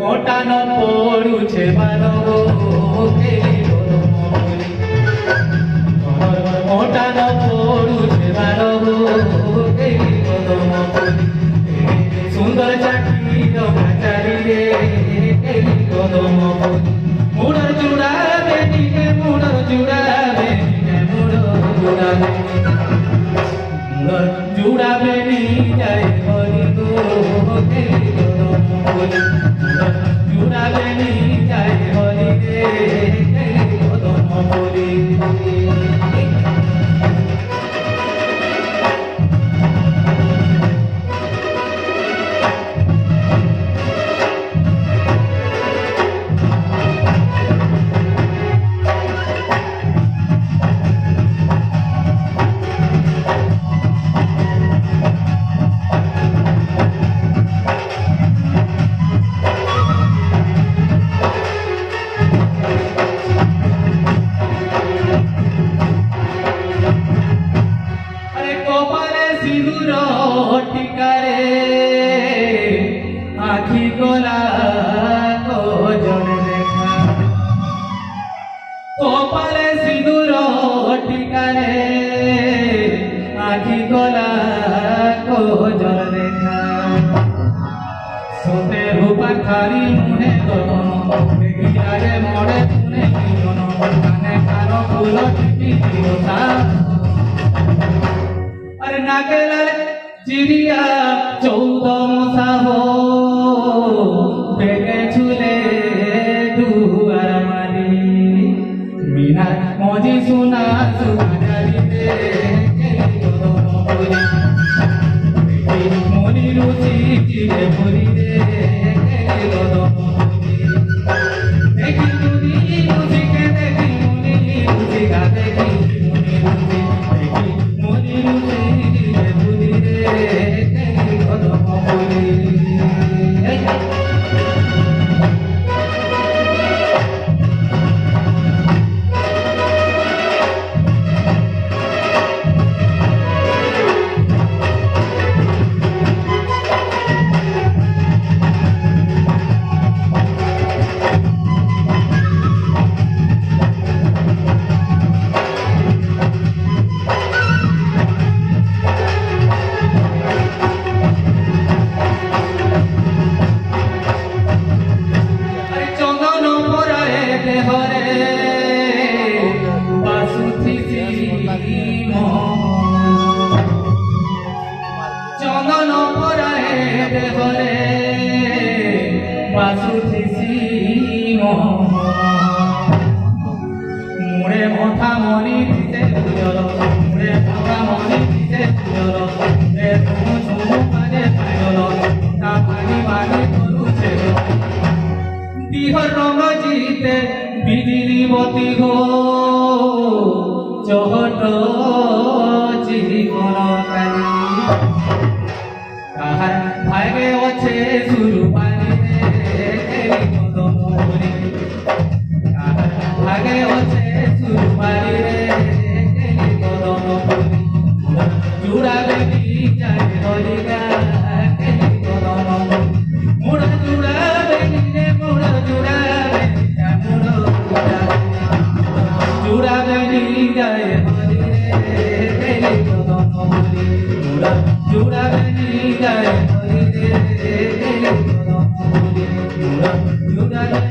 ওটা ন পড়ুছে বালো ওটা ন পড়ুছে বালো সুন্দর চাকির ভাটারি রে কদম মুড় জুড়াবে নিকে মুড় জুড়াবে নিকে মুড় জুড়াবে মুড় জুড়াবে নি যায় হরি গো কদম মুড় জুড়াবে নি যায় হরি রে কদম বলি সিঁদুর টিকারে আখি গলা কজন দেখা কপালে সিঁদুর টিকারে আখি গলা কজন দেখা সোতে রূপা খারি মুনে গগন দেখিয়ারে মরে তুনে জীবন কানে কার ফুল টিপি দিবসা নাকেলালে চিড়িয়া 14 মশা হো বেগে ঝুলে দুয়ার মারি বিনা মজি সোনা সুনারিতে মনি রুচি চিরে ভরি রে দেখি দুদি রুচিকে দেখি মনি রুচি গা দেখি মনি রুচি দেখি মনি রুচি চন্দন পরায়ে দেহরে বাসুথিসি মুড়ে মথা মনি দিতে তুজর মুড়ে মথা মনি দিতে তুজর রে তুমু ঝুমু পারে পায়ল তা পানি পানি করুছে দিহর রঙ জিতে বিদিনী বতি গো চহট জীবন কালী কাহার ভাগে আছে সুরু পানি রে কদম বলি কাহার ভাগে আছে সুরু পানি রে কদম বলি জুড়াবে নি যায় হরি গা কদম মুড় জুড়াবে নি রে মুড় জুড়াবে মুড় জুড়াবে নি যায় হরি রে কদম বলি মুড় জুড়াবে নি যায় হরি রে কদম বলি মুড় জুড়াবে